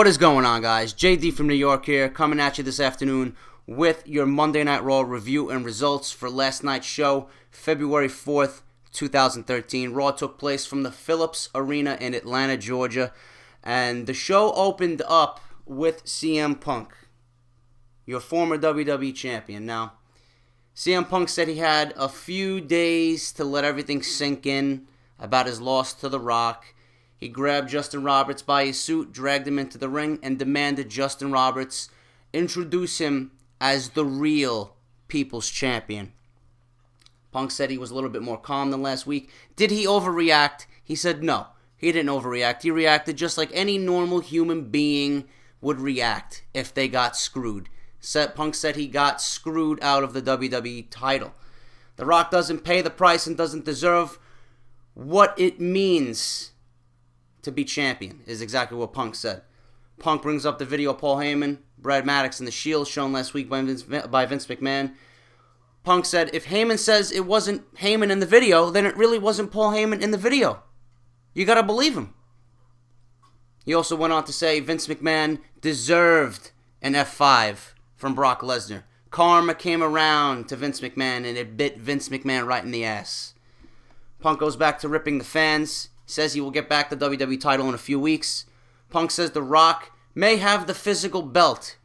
What is going on, guys? JD from New York here, coming at you this afternoon with your Monday Night Raw review and results for last night's show, February 4th, 2013. Raw took place from the Phillips Arena in Atlanta, Georgia, and the show opened up with CM Punk, your former WWE champion. Now, CM Punk said he had a few days to let everything sink in about his loss to The Rock. He grabbed Justin Roberts by his suit, dragged him into the ring, and demanded Justin Roberts introduce him as the real People's Champion. Punk said he was a little bit more calm than last week. Did he overreact? He said no. He didn't overreact. He reacted just like any normal human being would react if they got screwed. Punk said he got screwed out of the WWE title. The Rock doesn't pay the price and doesn't deserve what it means to be champion, is exactly what Punk said. Punk brings up the video of Paul Heyman, Brad Maddox, and the Shield shown last week by Vince McMahon. Punk said, if Heyman says it wasn't Heyman in the video, then it really wasn't Paul Heyman in the video. You gotta believe him. He also went on to say Vince McMahon deserved an F5 from Brock Lesnar. Karma came around to Vince McMahon and it bit Vince McMahon right in the ass. Punk goes back to ripping the fans. Says he will get back the WWE title in a few weeks. Punk says The Rock may have the physical belt,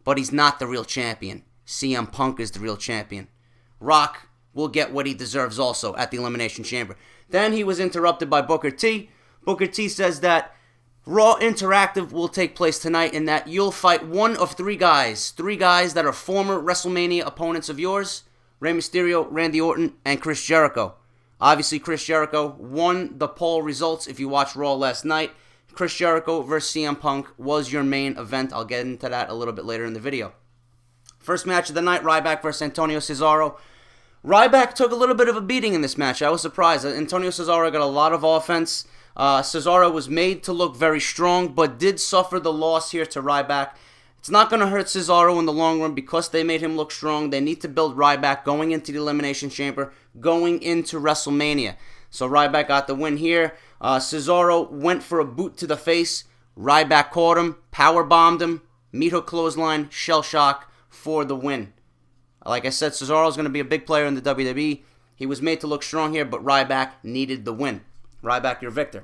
but he's not the real champion. CM Punk is the real champion. Rock will get what he deserves also at the Elimination Chamber. Then he was interrupted by Booker T. Booker T says that Raw Interactive will take place tonight and that you'll fight one of three guys that are former WrestleMania opponents of yours: Rey Mysterio, Randy Orton, and Chris Jericho. Obviously, Chris Jericho won the poll results if you watched Raw last night. Chris Jericho versus CM Punk was your main event. I'll get into that a little bit later in the video. First match of the night, Ryback versus Antonio Cesaro. Ryback took a little bit of a beating in this match. I was surprised. Antonio Cesaro got a lot of offense. Cesaro was made to look very strong, but did suffer the loss here to Ryback. It's not going to hurt Cesaro in the long run because they made him look strong. They need to build Ryback going into the Elimination Chamber, going into WrestleMania. So Ryback got the win here. Cesaro went for a boot to the face. Ryback caught him, powerbombed him, meat hook clothesline, shell shock for the win. Like I said, Cesaro's going to be a big player in the WWE. He was made to look strong here, but Ryback needed the win. Ryback, your victor.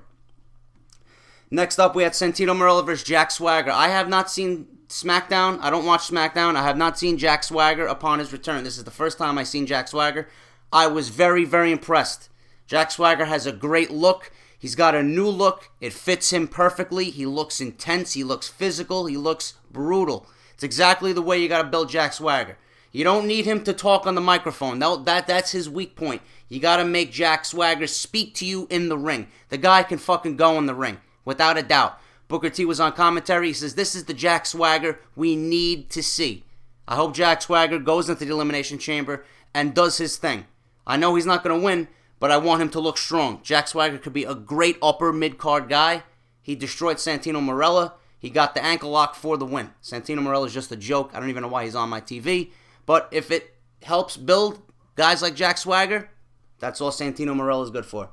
Next up, we had Santino Marella versus Jack Swagger. I have not seen SmackDown. I don't watch SmackDown. I have not seen Jack Swagger upon his return. This is the first time I've seen Jack Swagger. I was very, very impressed. Jack Swagger has a great look. He's got a new look. It fits him perfectly. He looks intense. He looks physical. He looks brutal. It's exactly the way you got to build Jack Swagger. You don't need him to talk on the microphone. That's his weak point. You got to make Jack Swagger speak to you in the ring. The guy can fucking go in the ring, without a doubt. Booker T was on commentary. He says, this is the Jack Swagger we need to see. I hope Jack Swagger goes into the Elimination Chamber and does his thing. I know he's not going to win, but I want him to look strong. Jack Swagger could be a great upper mid-card guy. He destroyed Santino Marella. He got the ankle lock for the win. Santino Marella is just a joke. I don't even know why he's on my TV. But if it helps build guys like Jack Swagger, that's all Santino Marella is good for.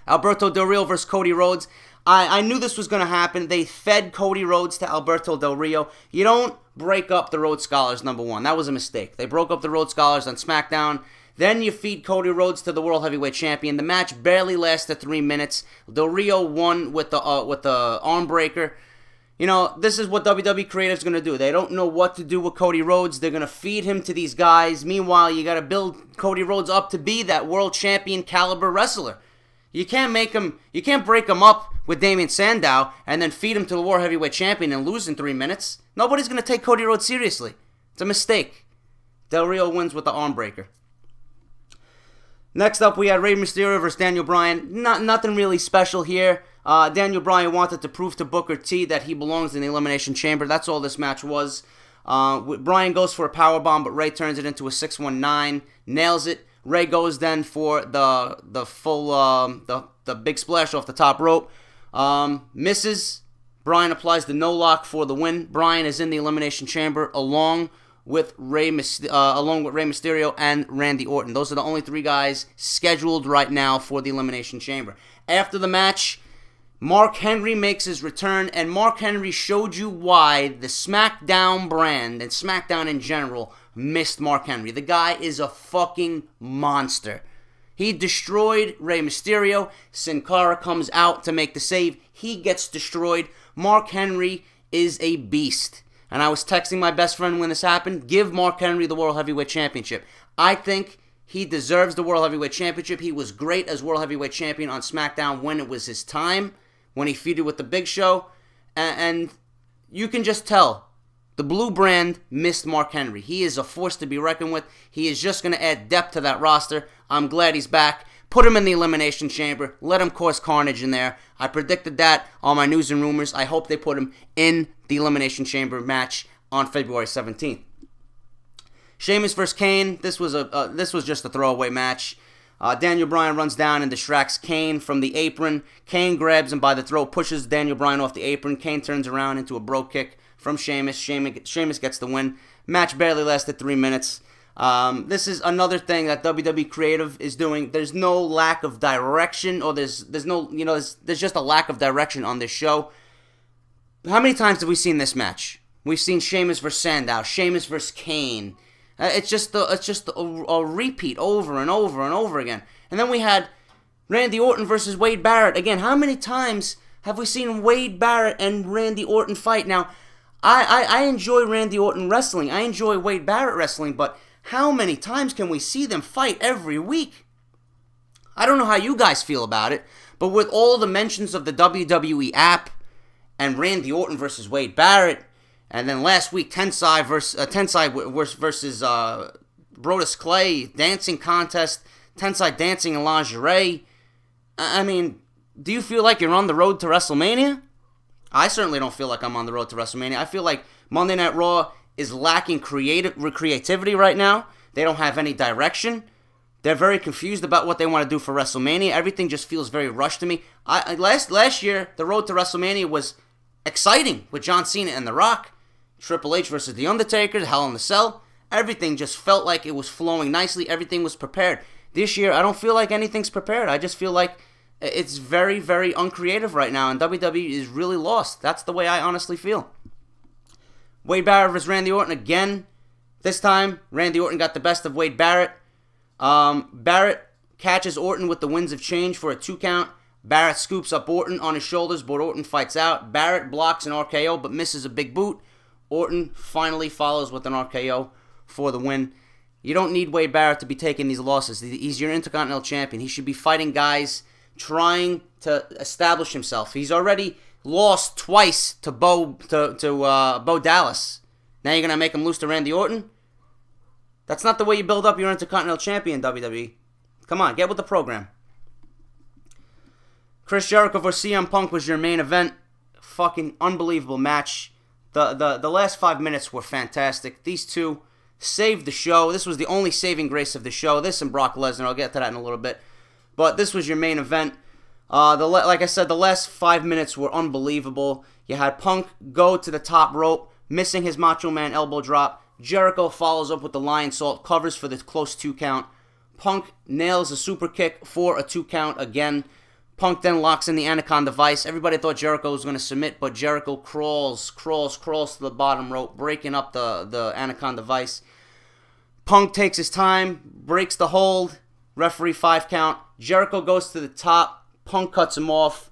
Alberto Del Rio versus Cody Rhodes. I knew this was going to happen. They fed Cody Rhodes to Alberto Del Rio. You don't break up the Rhodes Scholars, number one. That was a mistake. They broke up the Rhodes Scholars on SmackDown. Then you feed Cody Rhodes to the World Heavyweight Champion. The match barely lasted 3 minutes. Del Rio won with the arm breaker. You know, this is what WWE Creative's going to do. They don't know what to do with Cody Rhodes. They're going to feed him to these guys. Meanwhile, you got to build Cody Rhodes up to be that world champion caliber wrestler. You can't break him up with Damien Sandow and then feed him to the World Heavyweight Champion and lose in 3 minutes. Nobody's going to take Cody Rhodes seriously. It's a mistake. Del Rio wins with the arm breaker. Next up, we had Rey Mysterio versus Daniel Bryan. Nothing really special here. Daniel Bryan wanted to prove to Booker T that he belongs in the Elimination Chamber. That's all this match was. Bryan goes for a powerbomb, but Rey turns it into a 619, nails it. Rey goes then for the full the big splash off the top rope. Misses. Bryan applies the no lock for the win. Bryan is in the Elimination Chamber along with Rey Mysterio and Randy Orton. Those are the only three guys scheduled right now for the Elimination Chamber. After the match, Mark Henry makes his return, and Mark Henry showed you why the SmackDown brand and SmackDown in general missed Mark Henry. The guy is a fucking monster. He destroyed Rey Mysterio. Sin Cara comes out to make the save. He gets destroyed. Mark Henry is a beast. And I was texting my best friend when this happened. Give Mark Henry the World Heavyweight Championship. I think he deserves the World Heavyweight Championship. He was great as World Heavyweight Champion on SmackDown when it was his time, when he feuded with the Big Show. And you can just tell the blue brand missed Mark Henry. He is a force to be reckoned with. He is just going to add depth to that roster. I'm glad he's back. Put him in the Elimination Chamber. Let him cause carnage in there. I predicted that on my news and rumors. I hope they put him in the Elimination Chamber match on February 17th. Sheamus vs. Kane. This was just a throwaway match. Daniel Bryan runs down and distracts Kane from the apron. Kane grabs him by the throat, pushes Daniel Bryan off the apron. Kane turns around into a bro kick from Sheamus. Sheamus gets the win. Match barely lasted 3 minutes. This is another thing that WWE Creative is doing. There's no lack of direction, or there's just a lack of direction on this show. How many times have we seen this match? We've seen Sheamus vs. Sandow, Sheamus vs. Kane. It's just a repeat over and over and over again. And then we had Randy Orton versus Wade Barrett. Again, how many times have we seen Wade Barrett and Randy Orton fight? Now, I enjoy Randy Orton wrestling. I enjoy Wade Barrett wrestling, but how many times can we see them fight every week? I don't know how you guys feel about it, but with all the mentions of the WWE app and Randy Orton versus Wade Barrett, and then last week Tensai versus Brodus Clay dancing contest, Tensai dancing in lingerie. I mean, do you feel like you're on the road to WrestleMania? I certainly don't feel like I'm on the road to WrestleMania. I feel like Monday Night Raw is lacking creativity right now. They don't have any direction. They're very confused about what they want to do for WrestleMania. Everything just feels very rushed to me. Last year, the road to WrestleMania was exciting with John Cena and The Rock. Triple H versus The Undertaker, Hell in a Cell. Everything just felt like it was flowing nicely. Everything was prepared. This year, I don't feel like anything's prepared. I just feel like it's very, very uncreative right now, and WWE is really lost. That's the way I honestly feel. Wade Barrett versus Randy Orton again. This time, Randy Orton got the best of Wade Barrett. Barrett catches Orton with the winds of change for a 2 count. Barrett scoops up Orton on his shoulders, but Orton fights out. Barrett blocks an RKO, but misses a big boot. Orton finally follows with an RKO for the win. You don't need Wade Barrett to be taking these losses. He's your Intercontinental Champion. He should be fighting guys trying to establish himself. He's already lost twice to Bo Dallas. Now you're going to make him lose to Randy Orton? That's not the way you build up your Intercontinental Champion, WWE. Come on, get with the program. Chris Jericho vs. CM Punk was your main event. Fucking unbelievable match. The last 5 minutes were fantastic. These two saved the show. This was the only saving grace of the show. This and Brock Lesnar. I'll get to that in a little bit. But this was your main event. Like I said, the last 5 minutes were unbelievable. You had Punk go to the top rope, missing his Macho Man elbow drop. Jericho follows up with the Lion Salt, covers for the close 2 count. Punk nails a super kick for a 2 count again. Punk then locks in the Anaconda Vice. Everybody thought Jericho was going to submit, but Jericho crawls to the bottom rope, breaking up the Anaconda Vice. Punk takes his time, breaks the hold. Referee 5 count. Jericho goes to the top. Punk cuts him off.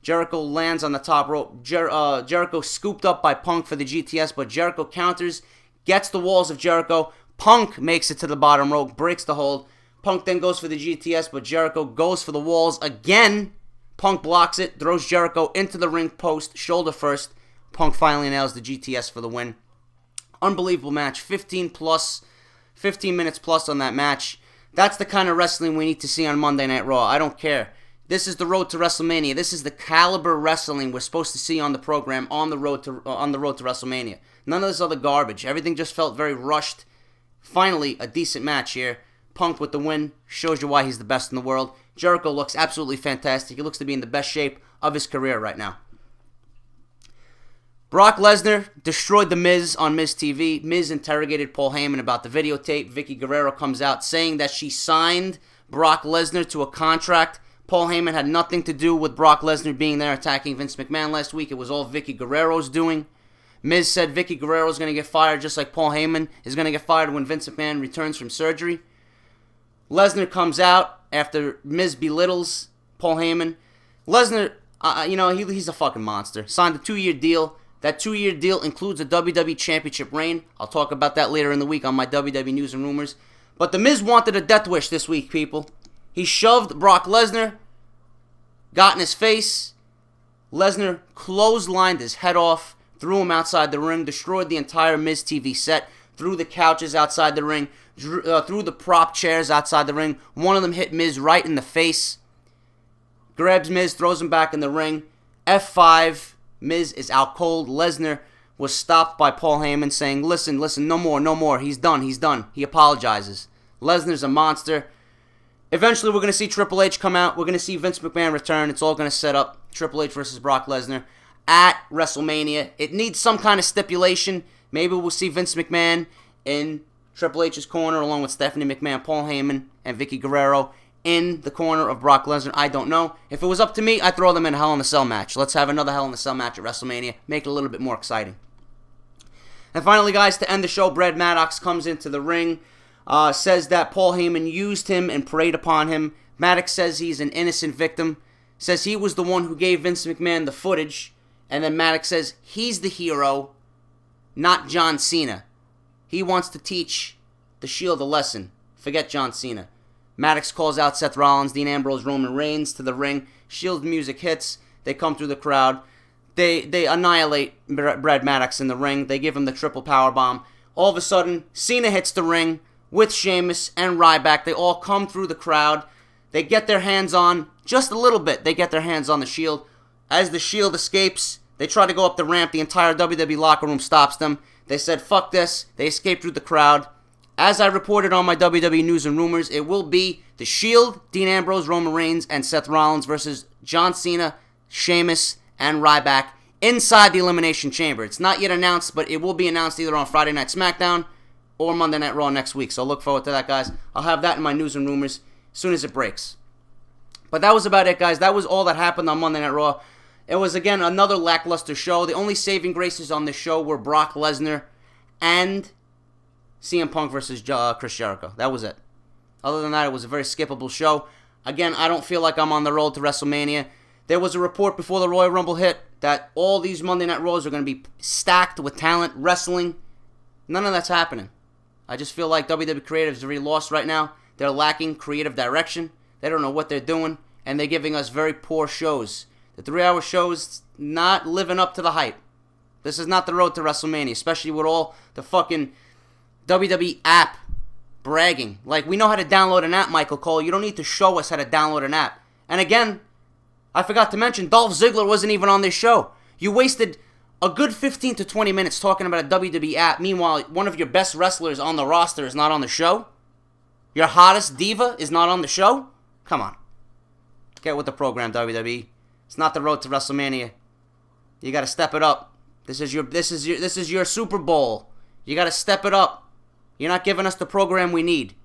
Jericho lands on the top rope. Jericho scooped up by Punk for the GTS, but Jericho counters, gets the walls of Jericho. Punk makes it to the bottom rope, breaks the hold. Punk then goes for the GTS, but Jericho goes for the walls again. Punk blocks it, throws Jericho into the ring post, shoulder first. Punk finally nails the GTS for the win. Unbelievable match. 15 minutes plus on that match. That's the kind of wrestling we need to see on Monday Night Raw. I don't care. This is the road to WrestleMania. This is the caliber wrestling we're supposed to see on the program on the road to WrestleMania. None of this other garbage. Everything just felt very rushed. Finally, a decent match here. Punk with the win. Shows you why he's the best in the world. Jericho looks absolutely fantastic. He looks to be in the best shape of his career right now. Brock Lesnar destroyed The Miz on MizTV. Miz interrogated Paul Heyman about the videotape. Vicky Guerrero comes out saying that she signed Brock Lesnar to a contract Paul Heyman had nothing to do with Brock Lesnar being there attacking Vince McMahon last week. It was all Vicky Guerrero's doing. Miz said Vicky Guerrero's going to get fired just like Paul Heyman is going to get fired when Vince McMahon returns from surgery. Lesnar comes out after Miz belittles Paul Heyman. Lesnar, he's a fucking monster. Signed a 2-year deal. That 2-year deal includes a WWE Championship reign. I'll talk about that later in the week on my WWE News and Rumors. But The Miz wanted a death wish this week, people. He shoved Brock Lesnar, got in his face. Lesnar clotheslined his head off, threw him outside the ring, destroyed the entire MizTV set, threw the couches outside the ring, threw the prop chairs outside the ring. One of them hit Miz right in the face. Grabs Miz, throws him back in the ring. F5, Miz is out cold. Lesnar was stopped by Paul Heyman saying, listen, no more. He's done. He apologizes. Lesnar's a monster. Eventually, we're going to see Triple H come out. We're going to see Vince McMahon return. It's all going to set up Triple H versus Brock Lesnar at WrestleMania. It needs some kind of stipulation. Maybe we'll see Vince McMahon in Triple H's corner along with Stephanie McMahon, Paul Heyman, and Vicky Guerrero in the corner of Brock Lesnar. I don't know. If it was up to me, I'd throw them in a Hell in a Cell match. Let's have another Hell in a Cell match at WrestleMania. Make it a little bit more exciting. And finally, guys, to end the show, Brad Maddox comes into the ring, says that Paul Heyman used him and preyed upon him. Maddox says he's an innocent victim, says he was the one who gave Vince McMahon the footage, and then Maddox says he's the hero, not John Cena. He wants to teach the Shield a lesson. Forget John Cena. Maddox calls out Seth Rollins, Dean Ambrose, Roman Reigns to the ring. Shield music hits. They come through the crowd. They annihilate Brad Maddox in the ring. They give him the triple powerbomb. All of a sudden, Cena hits the ring with Sheamus and Ryback. They all come through the crowd. They get their hands on, just a little bit, they get their hands on the Shield. As the Shield escapes, they try to go up the ramp. The entire WWE locker room stops them. They said, fuck this. They escape through the crowd. As I reported on my WWE News and Rumors, it will be the Shield, Dean Ambrose, Roman Reigns, and Seth Rollins versus John Cena, Sheamus, and Ryback inside the Elimination Chamber. It's not yet announced, but it will be announced either on Friday Night SmackDown or Monday Night Raw next week. So look forward to that, guys. I'll have that in my News and Rumors as soon as it breaks. But that was about it, guys. That was all that happened on Monday Night Raw. It was, again, another lackluster show. The only saving graces on this show were Brock Lesnar and CM Punk versus Chris Jericho. That was it. Other than that, it was a very skippable show. Again, I don't feel like I'm on the road to WrestleMania. There was a report before the Royal Rumble hit that all these Monday Night Raws are going to be stacked with talent, wrestling. None of that's happening. I just feel like WWE Creative is very lost right now. They're lacking creative direction. They don't know what they're doing, and they're giving us very poor shows. The 3-hour show's not living up to the hype. This is not the road to WrestleMania, especially with all the fucking WWE app bragging. Like, we know how to download an app, Michael Cole. You don't need to show us how to download an app. And again, I forgot to mention, Dolph Ziggler wasn't even on this show. You wasted a good 15 to 20 minutes talking about a WWE app. Meanwhile, one of your best wrestlers on the roster is not on the show. Your hottest diva is not on the show. Come on. Get with the program, WWE. It's not the road to WrestleMania. You got to step it up. This is your Super Bowl. You got to step it up. You're not giving us the program we need.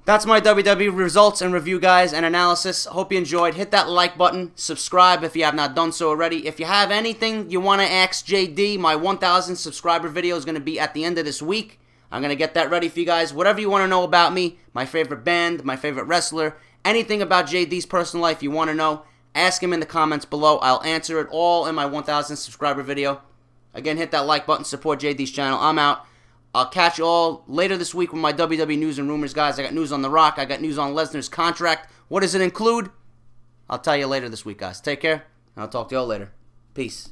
That's my WWE results and review, guys, and analysis. Hope you enjoyed. Hit that like button. Subscribe if you have not done so already. If you have anything you want to ask JD, my 1,000 subscriber video is going to be at the end of this week. I'm going to get that ready for you guys. Whatever you want to know about me, my favorite band, my favorite wrestler, anything about JD's personal life you want to know, ask him in the comments below. I'll answer it all in my 1,000 subscriber video. Again, hit that like button. Support JD's channel. I'm out. I'll catch you all later this week with my WWE News and Rumors, guys. I got news on The Rock. I got news on Lesnar's contract. What does it include? I'll tell you later this week, guys. Take care, and I'll talk to you all later. Peace.